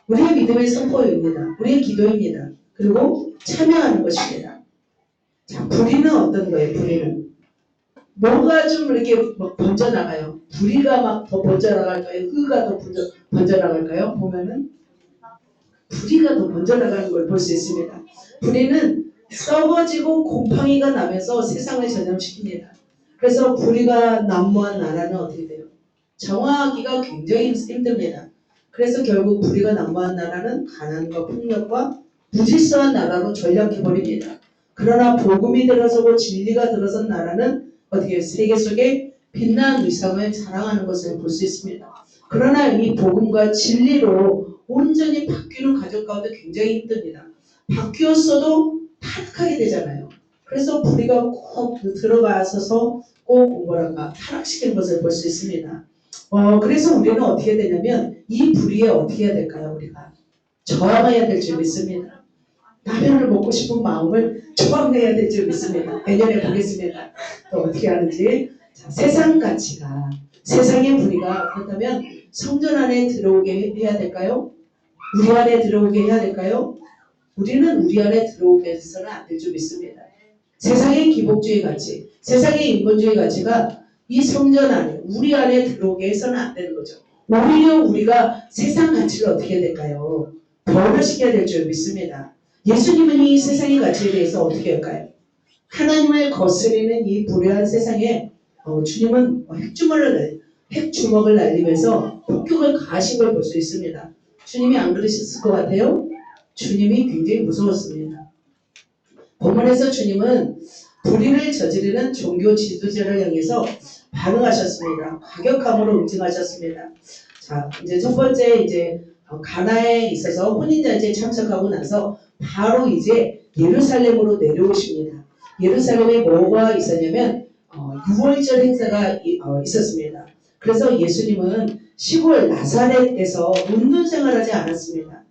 우리의 믿음의 선포입니다. 우리의 기도입니다. 그리고 참여하는 것입니다. 자, 불의는 어떤 거예요? 불의는 뭔가 좀 이렇게 막 번져나가요. 불의가 막 더 번져나갈까요? 의가 더 번져나갈까요? 보면은 불의가 더 번져나가는 걸 볼 수 있습니다. 불의는 썩어지고 곰팡이가 나면서 세상을 전염시킵니다. 그래서 불의가 난무한 나라는 어떻게 돼요? 정화하기가 굉장히 힘듭니다. 그래서 결국 불의가 난무한 나라는 가난과 폭력과 무질서한 나라로 전락해버립니다. 그러나 복음이 들어서고 진리가 들어선 나라는 어떻게 세계 속에 빛난 위상을 자랑하는 것을 볼 수 있습니다. 그러나 이 복음과 진리로 온전히 바뀌는 가족 가운데 굉장히 힘듭니다. 바뀌었어도 타락하게 되잖아요. 그래서 불의가 꼭 들어가서서 꼭 뭐랄까 타락시키는 것을 볼 수 있습니다. 그래서 우리는 어떻게 되냐면 이 불의에 어떻게 해야 될까요? 우리가 저항해야 될 줄 믿습니다. 라면을 먹고 싶은 마음을 저항해야 될 줄 믿습니다. 내년에 보겠습니다. 또 어떻게 하는지. 자, 세상 가치가 세상의 불의가 그렇다면 성전 안에 들어오게 해야 될까요? 우리 안에 들어오게 해야 될까요? 우리는 우리 안에 들어오게 해서는 안 될 줄 믿습니다. 세상의 기복주의 가치, 세상의 인본주의 가치가 이 성전 안에 우리 안에 들어오게 해서는 안 되는 거죠. 오히려 우리가 세상 가치를 어떻게 해야 될까요? 변화시켜야 될 줄 믿습니다. 예수님은 이 세상의 가치에 대해서 어떻게 할까요? 하나님을 거스리는 이 불의한 세상에 주님은 핵주먹을 날리면서 폭격을 가하신 걸 볼 수 있습니다. 주님이 안 그러셨을 것 같아요? 주님이 굉장히 무서웠습니다. 본문에서 주님은 불의를 저지르는 종교 지도자를 향해서 반응하셨습니다. 과격함으로 응징하셨습니다. 자, 이제 첫 번째 가나에 있어서 혼인잔치에 참석하고 나서 바로 이제 예루살렘으로 내려오십니다. 예루살렘에 뭐가 있었냐면 6월절 행사가 있었습니다. 그래서 예수님은 시골 나사렛에서 운동 생활하지 않았습니다.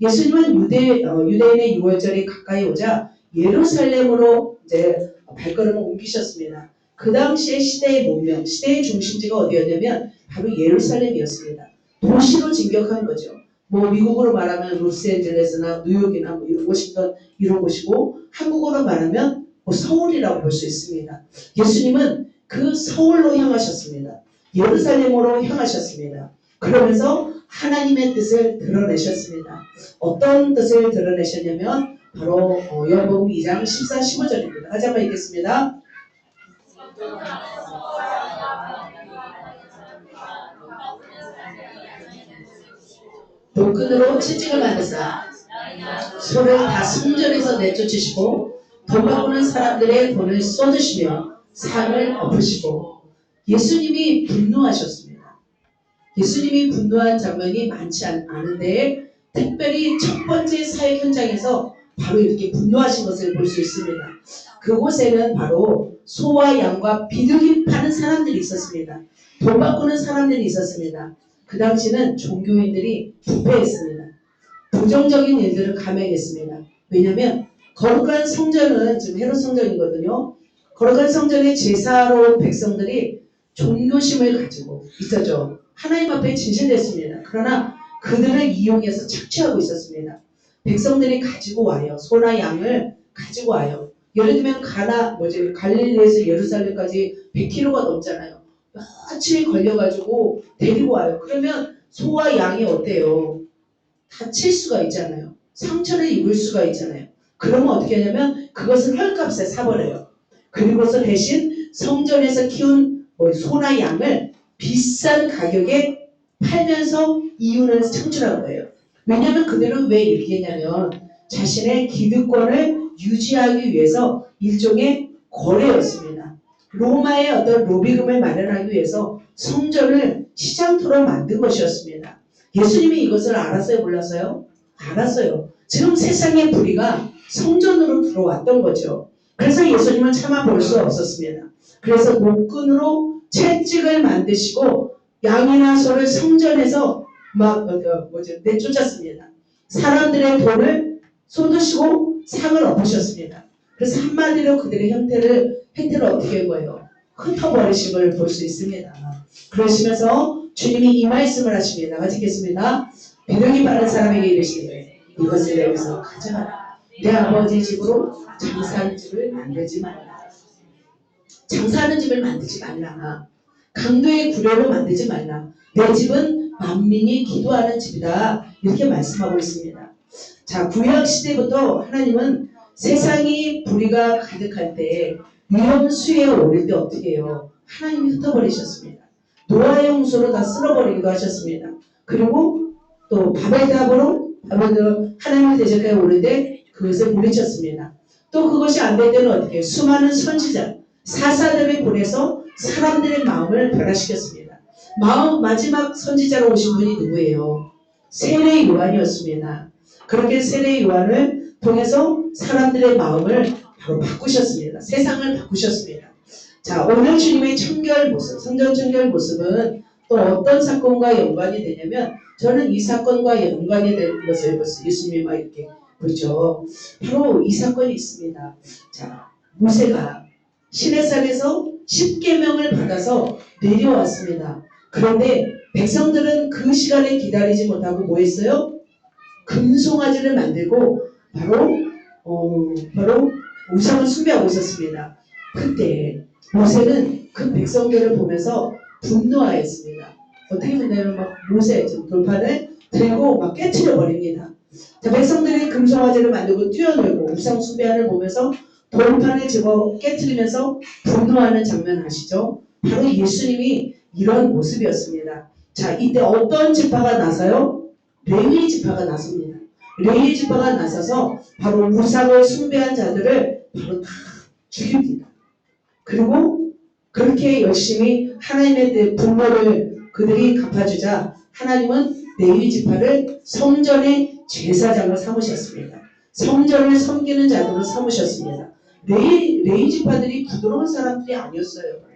예수님은 유대인의 6월절이 가까이 오자 예루살렘으로 이제 발걸음을 옮기셨습니다. 그 당시의 시대의 문명, 시대의 중심지가 어디였냐면 바로 예루살렘이었습니다. 도시로 진격한 거죠. 뭐 미국으로 말하면 로스앤젤레스나 뉴욕이나 뭐 워싱턴 이런 곳이고 한국어로 말하면 뭐 서울이라고 볼 수 있습니다. 예수님은 그 서울로 향하셨습니다. 예루살렘으로 향하셨습니다. 그러면서 하나님의 뜻을 드러내셨습니다. 어떤 뜻을 드러내셨냐면 바로 요한복음 2장 14, 15절입니다. 다시 한번 읽겠습니다. 돌끈으로 채찍을 만드사 소를 다 성전에서 내쫓으시고 돈 바꾸는 사람들의 돈을 쏟으시며 상을 엎으시고 예수님이 분노하셨습니다. 예수님이 분노한 장면이 많지 않은데 특별히 첫 번째 사역 현장에서 바로 이렇게 분노하신 것을 볼 수 있습니다. 그곳에는 바로 소와 양과 비둘기 파는 사람들이 있었습니다. 돈 바꾸는 사람들이 있었습니다. 그 당시는 종교인들이 부패했습니다. 부정적인 일들을 감행했습니다. 왜냐하면 거룩한 성전은 지금 헤롯 성전이거든요. 거룩한 성전의 제사로 온 백성들이 종교심을 가지고 있었죠. 하나님 앞에 진실됐습니다. 그러나 그들을 이용해서 착취하고 있었습니다. 백성들이 가지고 와요. 소나 양을 가지고 와요. 예를 들면 갈릴리에서 예루살렘까지 100km가 넘잖아요. 며칠 걸려가지고 데리고 와요. 그러면 소와 양이 어때요? 다칠 수가 있잖아요. 상처를 입을 수가 있잖아요. 그러면 어떻게 하냐면 그것을 헐값에 사버려요. 그리고서 대신 성전에서 키운 소나 양을 비싼 가격에 팔면서 이윤을 창출한 거예요. 왜냐하면 그들은 왜 이렇게 했냐면 자신의 기득권을 유지하기 위해서 일종의 거래였습니다. 로마의 어떤 로비금을 마련하기 위해서 성전을 시장터로 만든 것이었습니다. 예수님이 이것을 알았어요? 몰랐어요? 알았어요. 지금 세상의 불의가 성전으로 들어왔던 거죠. 그래서 예수님은 차마 볼 수 없었습니다. 그래서 목끈으로 채찍을 만드시고 양이나 소를 성전에서 내쫓았습니다. 사람들의 돈을 쏟으시고 상을 엎으셨습니다. 그래서 한마디로 그들의 행태를 어떻게 한 거예요? 흩어버리심을 볼 수 있습니다. 그러시면서 주님이 이 말씀을 하십니다. 같이 읽겠습니다. 비명이 빠른 사람에게 이르시되 이것을 여기서 가져가라. 내 아버지 집으로 장사하는 집을 만들지 말라. 장사하는 집을 만들지 말라. 강도의 구려로 만들지 말라. 내 집은 만민이 기도하는 집이다. 이렇게 말씀하고 있습니다. 자, 구약 시대부터 하나님은 세상이 불의가 가득할 때 위험 수위에 오를 때 어떻게 해요? 하나님이 흩어버리셨습니다. 노아의 홍수로 다 쓸어버리기도 하셨습니다. 그리고 또 바벨탑으로 하나님의 대적에 오를 때 그것을 물리쳤습니다. 또 그것이 안 될 때는 어떻게 해요? 수많은 선지자, 사사들을 보내서 사람들의 마음을 변화시켰습니다. 마지막 선지자로 오신 분이 누구예요? 세례 요한이었습니다. 그렇게 세례 요한을 통해서 사람들의 마음을 바로 바꾸셨습니다. 세상을 바꾸셨습니다. 자, 오늘 주님의 청결 모습, 성전 청결 모습은 또 어떤 사건과 연관이 되냐면 저는 이 사건과 연관이 되는 것을 예수님이 막 이렇게 보죠. 바로 이 사건이 있습니다. 자, 모세가 시내산에서 10계명을 받아서 내려왔습니다. 그런데 백성들은 그 시간에 기다리지 못하고 뭐 했어요? 금송아지를 만들고 바로 우상을 숭배하고 있었습니다. 그때 모세는 그 백성들을 보면서 분노하였습니다. 어떻게 보냐면 막 모세 돌판을 들고 막 깨트려 버립니다. 자, 백성들이 금송아지를 만들고 뛰어놀고 우상 숭배하는 보면서 돌판을 집어 깨트리면서 분노하는 장면 아시죠? 바로 예수님이 이런 모습이었습니다. 자, 이때 어떤 지파가 나서요? 레위 지파가 나섭니다. 레위 지파가 나서서 바로 우상을 숭배한 자들을 바로 다 죽입니다. 그리고 그렇게 열심히 하나님의 분노를 그들이 갚아주자 하나님은 레위 지파를 성전의 제사장을 삼으셨습니다. 성전을 섬기는 자들로 삼으셨습니다. 레위 지파들이 부드러운 사람들이 아니었어요.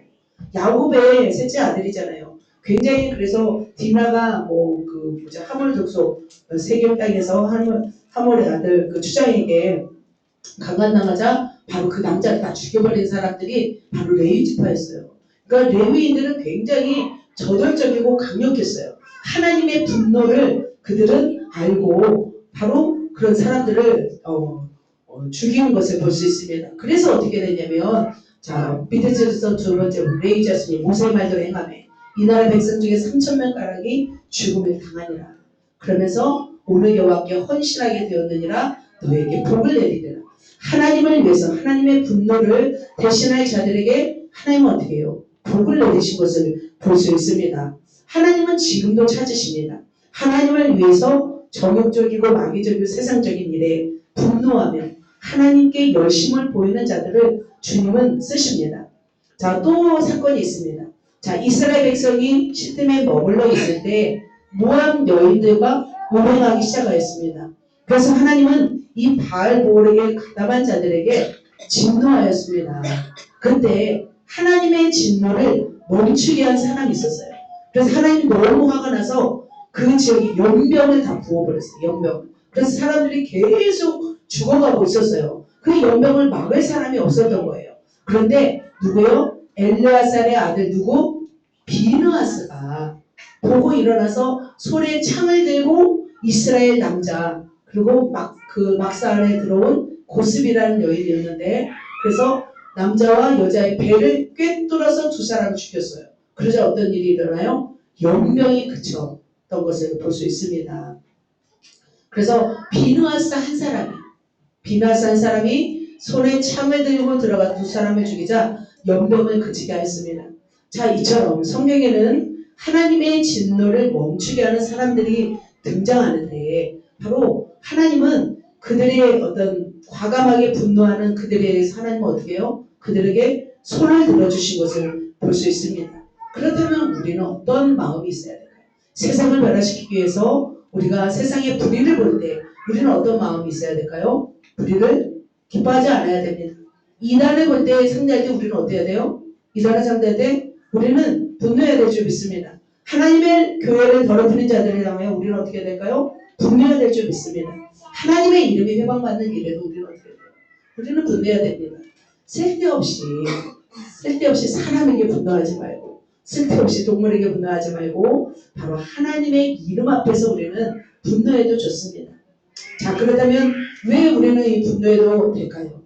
야곱의 셋째 아들이잖아요. 굉장히 그래서 디나가 하몰 족속 세겜 땅에서 하몰의 아들 그 추장에게 강간당하자 바로 그 남자를 다 죽여버린 사람들이 바로 레위 지파였어요. 그러니까 레위인들은 굉장히 저돌적이고 강력했어요. 하나님의 분노를 그들은 알고 바로 그런 사람들을 죽이는 것을 볼 수 있습니다. 그래서 어떻게 되냐면 자, 밑에 줄에서 두 번째 레위 자손이 모세의 말대로 행하매 이 나라 백성 중에 3,000명가량이 죽음을 당하니라. 그러면서 오늘 여호와께 헌신하게 되었느니라. 너에게 복을 내리리라. 하나님을 위해서 하나님의 분노를 대신할 자들에게 하나님은 어떻게 해요? 복을 내리신 것을 볼 수 있습니다. 하나님은 지금도 찾으십니다. 하나님을 위해서 정욕적이고 마귀적이고 세상적인 일에 분노하며 하나님께 열심을 보이는 자들을 주님은 쓰십니다. 자, 또 사건이 있습니다. 자, 이스라엘 백성이 시딤에 머물러 있을 때 모압 여인들과 모행하기 시작하였습니다. 그래서 하나님은 이 바알보올에게 가담한 자들에게 진노하였습니다. 그때 하나님의 진노를 멈추게 한 사람이 있었어요. 그래서 하나님이 너무 화가 나서 그 지역에 연병을 다 부어버렸어요. 연병. 그래서 사람들이 계속 죽어가고 있었어요. 그 연병을 막을 사람이 없었던 거예요. 그런데 누구요? 엘르아살의 아들 누구? 비느하스가 보고 일어나서 손에 창을 들고 이스라엘 남자 그리고 그 막사 안에 들어온 고스비라는 여인이었는데 그래서 남자와 여자의 배를 꿰뚫어서 두 사람을 죽였어요. 그러자 어떤 일이 일어나요? 연병이 그쳤던 것을 볼 수 있습니다. 그래서 비느하스 한 사람이 손에 창을 들고 들어가 두 사람을 죽이자 연병을 그치게 하였습니다. 자, 이처럼 성경에는 하나님의 진노를 멈추게 하는 사람들이 등장하는데 바로 하나님은 그들의 어떤 과감하게 분노하는 그들에 대해서 하나님은 어떻게 해요? 그들에게 손을 들어주신 것을 볼 수 있습니다. 그렇다면 우리는 어떤 마음이 있어야 될까요? 세상을 변화시키기 위해서 우리가 세상의 불의를 볼 때 우리는 어떤 마음이 있어야 될까요? 불의를 기뻐하지 않아야 됩니다. 이단을 볼 때 상대할 때 우리는 어때야 돼요? 이단을 상대할 때 우리는 분노해야 될 줄 믿습니다. 하나님의 교회를 더럽히는 자들을 향하여 우리는 어떻게 해야 될까요? 분노해야 될 줄 믿습니다. 하나님의 이름이 회방받는 일에도 우리는 어떻게 해야 돼요? 우리는 분노해야 됩니다. 쓸데없이 사람에게 분노하지 말고 쓸데없이 동물에게 분노하지 말고 바로 하나님의 이름 앞에서 우리는 분노해도 좋습니다. 자, 그렇다면 왜 우리는 이 분노해도 될까요?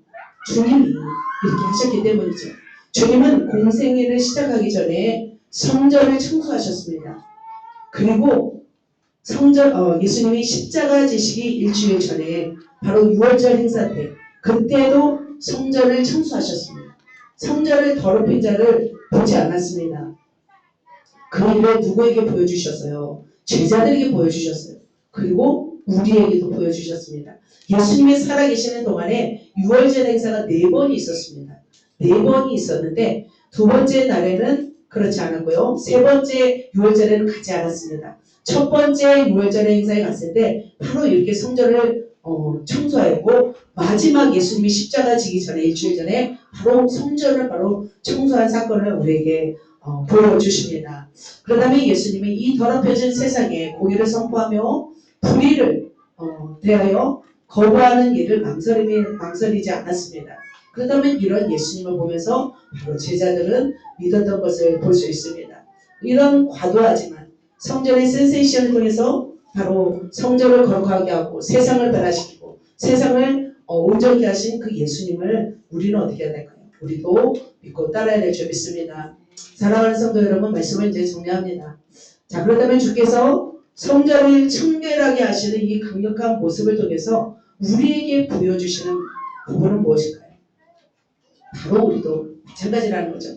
주님이 이렇게 하셨기 때문이죠. 주님은 공생애를 시작하기 전에 성전을 청소하셨습니다. 그리고 예수님이 십자가 지시기 일주일 전에 바로 6월절 행사 때 그때도 성전을 청소하셨습니다. 성전을 더럽힌 자를 보지 않았습니다. 그 일을 누구에게 보여주셨어요? 제자들에게 보여주셨어요. 그리고 우리에게도 보여주셨습니다. 예수님이 살아계시는 동안에 6월절 행사가 4번이 있었습니다. 4번이 있었는데 두 번째 날에는 그렇지 않았고요. 세 번째 6월절에는 가지 않았습니다. 첫 번째 6월절 행사에 갔을 때 바로 이렇게 성전을 청소하였고 마지막 예수님이 십자가 지기 전에 일주일 전에 바로 성전을 바로 청소한 사건을 우리에게 보여주십니다. 그러다면 예수님이 이 더럽혀진 세상에 공의를 선포하며 불의를 대하여 거부하는 일을 망설이지 않았습니다. 그렇다면 이런 예수님을 보면서 바로 제자들은 믿었던 것을 볼 수 있습니다. 이런 과도하지만 성전의 센세이션을 통해서 바로 성전을 거룩하게 하고 세상을 변화시키고 세상을 온전케 하신 그 예수님을 우리는 어떻게 해야 될까요? 우리도 믿고 따라야 될 줄 믿습니다. 사랑하는 성도 여러분, 말씀을 이제 정리합니다. 자, 그렇다면 주께서 성전을 청결하게 하시는 이 강력한 모습을 통해서 우리에게 보여주시는 부분은 무엇일까요? 바로 우리도 마찬가지라는 거죠.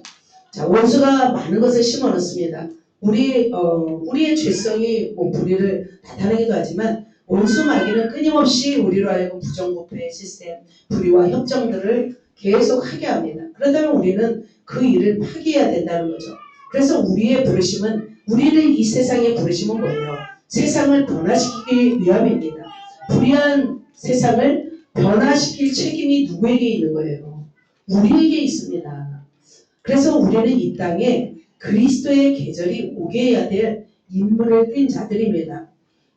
자, 원수가 많은 것을 심어 넣습니다. 우리의 죄성이 불의를 나타내기도 하지만 원수 마귀는 끊임없이 우리로 하여금 부정부패 시스템, 불의와 협정들을 계속 하게 합니다. 그렇다면 우리는 그 일을 파기해야 된다는 거죠. 그래서 우리의 부르심은 우리를 이 세상에 부르심은 뭐예요? 세상을 변화시키기 위함입니다. 불의한 세상을 변화시킬 책임이 누구에게 있는 거예요? 우리에게 있습니다. 그래서 우리는 이 땅에 그리스도의 계절이 오게 해야 될 인물을 띈 자들입니다.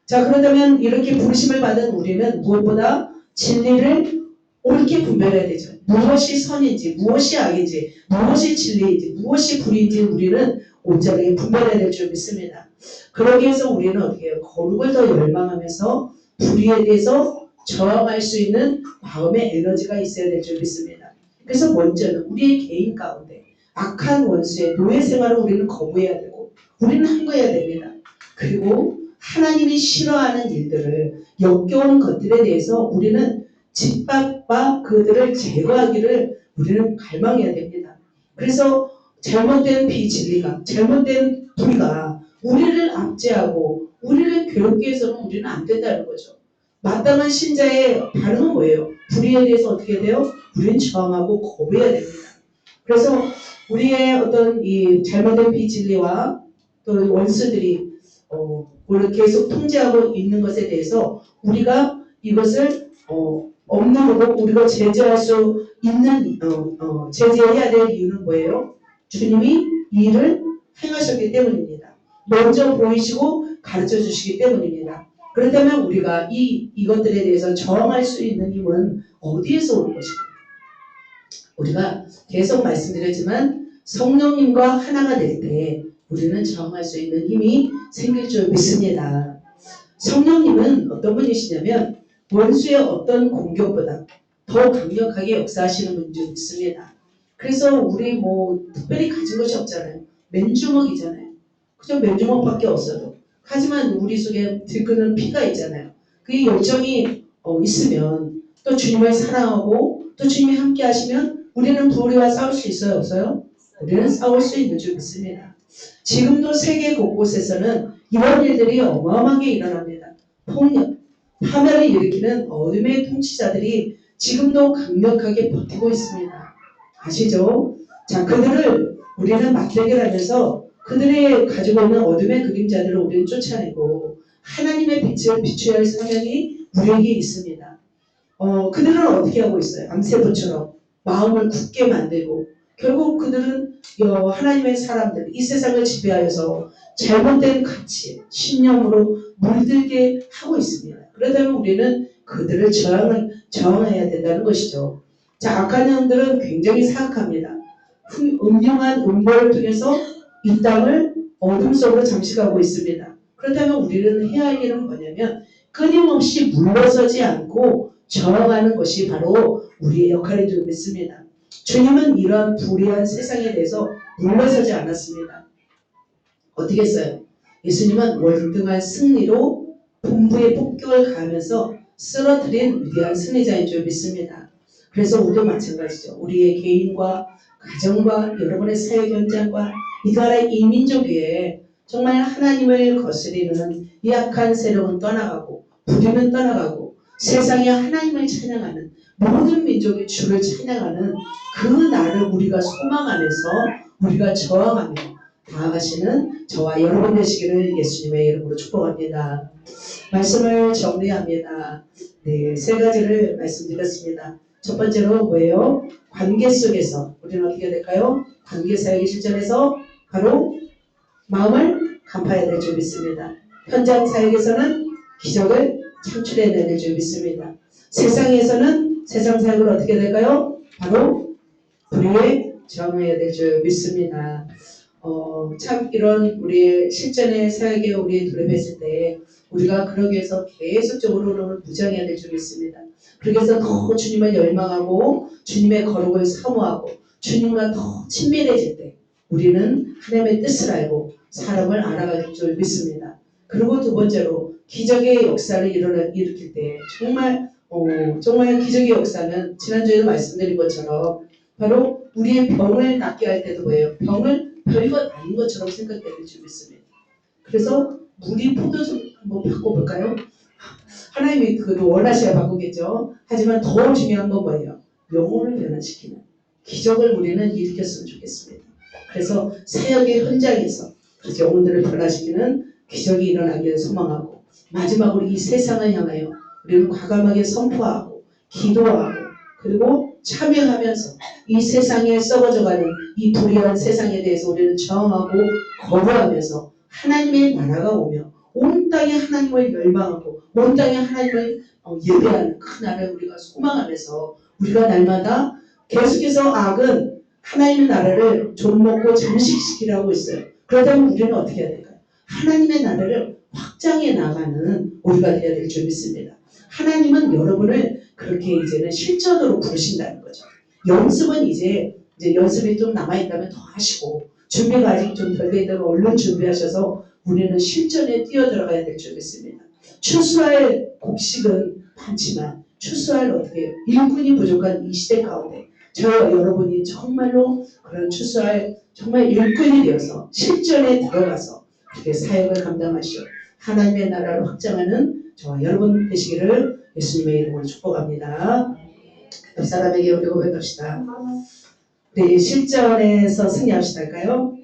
자, 그렇다면 이렇게 부르심을 받은 우리는 무엇보다 진리를 옳게 분별해야 되죠. 무엇이 선인지, 무엇이 악인지, 무엇이 진리인지, 무엇이 불의인지 우리는 온전하게 분별해야 될 줄 믿습니다. 그러기 위해서 우리는 어떻게 해요? 거룩을 더 열망하면서 불의에 대해서 저항할 수 있는 마음의 에너지가 있어야 될 줄 믿습니다. 그래서 먼저는 우리의 개인 가운데 악한 원수의 노예 생활을 우리는 거부해야 되고 우리는 항거해야 됩니다. 그리고 하나님이 싫어하는 일들을 역겨운 것들에 대해서 우리는 짓밟아 그들을 제거하기를 우리는 갈망해야 됩니다. 그래서 잘못된 비진리가, 잘못된 불의가 우리를 압제하고 우리를 괴롭게 해서는 우리는 안 된다는 거죠. 마땅한 신자의 반응은 뭐예요? 불의에 대해서 어떻게 돼요? 우리는 저항하고 거부해야 됩니다. 그래서 우리의 어떤 이 잘못된 비진리와 또 원수들이 우리를 계속 통제하고 있는 것에 대해서 우리가 이것을 없는 우리가 제재할 수 있는 제재해야 될 이유는 뭐예요? 주님이 이 일을 행하셨기 때문입니다. 먼저 보이시고 가르쳐 주시기 때문입니다. 그렇다면 우리가 이것들에 대해서 저항할 수 있는 힘은 어디에서 오는 것일까? 우리가 계속 말씀드렸지만 성령님과 하나가 될 때 우리는 저항할 수 있는 힘이 생길 줄 믿습니다. 성령님은 어떤 분이시냐면 원수의 어떤 공격보다 더 강력하게 역사하시는 분인 줄 믿습니다. 그래서 우리 뭐 특별히 가진 것이 없잖아요. 맨주먹이잖아요. 그저 맨주먹밖에 없어도. 하지만 우리 속에 들끓는 피가 있잖아요. 그 열정이 있으면 또 주님을 사랑하고 또 주님이 함께 하시면 우리는 불의와 싸울 수 있어요? 없어요? 우리는 싸울 수 있는 줄 믿습니다. 지금도 세계 곳곳에서는 이런 일들이 어마어마하게 일어납니다. 폭력, 파멸을 일으키는 어둠의 통치자들이 지금도 강력하게 버티고 있습니다. 아시죠? 자, 그들을 우리는 맞대결하면서 그들의 가지고 있는 어둠의 그림자들을 우리는 쫓아내고 하나님의 빛을 비춰야 할 사명이 우리에게 있습니다. 그들은 어떻게 하고 있어요? 암세포처럼 마음을 굳게 만들고 결국 그들은 하나님의 사람들, 이 세상을 지배하여서 잘못된 가치, 신념으로 물들게 하고 있습니다. 그렇다면 우리는 그들을 저항해야 된다는 것이죠. 자, 악한 영들은 굉장히 사악합니다. 음흉한 음모를 통해서 이 땅을 어둠 속으로 잠식하고 있습니다. 그렇다면 우리는 해야 할 일은 뭐냐면 끊임없이 물러서지 않고 저항하는 것이 바로 우리의 역할인 줄 믿습니다. 주님은 이러한 불의한 세상에 대해서 물러서지 않았습니다. 어떻게 했어요? 예수님은 월등한 승리로 본부의 폭격을 가하면서 쓰러뜨린 위대한 승리자인 줄 믿습니다. 그래서 우리도 마찬가지죠. 우리의 개인과 가정과 여러분의 사회 현장과 이 나라의 이 민족 위에 정말 하나님을 거스리는 이 악한 세력은 떠나가고 불의는 떠나가고 세상에 하나님을 찬양하는 모든 민족의 주를 찬양하는 그 날을 우리가 소망하면서 우리가 저항하며 나아가시는 저와 여러분 되시기를 예수님의 이름으로 축복합니다. 말씀을 정리합니다. 네, 세 가지를 말씀드렸습니다. 첫 번째로 뭐예요? 관계 속에서 우리는 어떻게 해야 될까요? 관계 사역의 실전에서 바로 마음을 간파해야 될 줄 믿습니다. 현장 사역에서는 기적을 창출해내야 줄 믿습니다. 세상에서는 세상 사역을 어떻게 될까요? 바로 불의에 저항해야 될 줄 믿습니다. 참 이런 우리의 실전의 사역에 우리 돌입했을 때 우리가 그러기 위해서 계속적으로 무장해야 될 줄 믿습니다. 그러기 위해서 더 주님을 열망하고 주님의 거룩을 사모하고 주님과 더 친밀해질 때 우리는 하나님의 뜻을 알고 사람을 알아갈 줄 믿습니다. 그리고 두 번째로 기적의 역사를 일으킬 때 정말 기적의 역사는 지난주에도 말씀드린 것처럼 바로 우리의 병을 낫게 할 때도 뭐예요? 병을 별것 아닌 것처럼 생각되는 줄 믿습니다. 그래서 물이 포도주 한번 바꿔볼까요? 하나님이 그걸 원하셔야 바꾸겠죠. 하지만 더 중요한 건 뭐예요? 영혼을 변화시키는 기적을 우리는 일으켰으면 좋겠습니다. 그래서 사역의 현장에서 그래서 영혼들을 변화시키는 기적이 일어나기를 소망하고 마지막으로 이 세상을 향하여 우리는 과감하게 선포하고 기도하고 그리고 참여하면서 이 세상에 썩어져가는 이 불의한 세상에 대해서 우리는 저항하고 거부하면서 하나님의 나라가 오며 온 땅에 하나님을 열망하고 온 땅에 하나님을 예배하는 그 나라를 우리가 소망하면서 우리가 날마다 계속해서 악은 하나님의 나라를 좀먹고 잠식시키라고 있어요. 그렇다면 우리는 어떻게 해야 될까요? 하나님의 나라를 확장해 나가는 우리가 되어야 될 줄 믿습니다. 하나님은 여러분을 그렇게 이제는 실전으로 부르신다는 거죠. 연습은 이제 연습이 좀 남아있다면 더 하시고 준비가 아직 좀 덜 돼 있다면 얼른 준비하셔서 우리는 실전에 뛰어들어가야 될 줄 믿습니다. 추수할 곡식은 많지만 추수할 어떻게 일꾼이 부족한 이 시대 가운데 저와 여러분이 정말로 그런 추수할 정말 일꾼이 되어서 실전에 들어가서 그렇게 사역을 감당하시오 하나님의 나라를 확장하는 저와 여러분 되시기를 예수님의 이름으로 축복합니다. 옆 사람에게 우리 고백합시다. 우리 실전에서 승리합시다 할까요?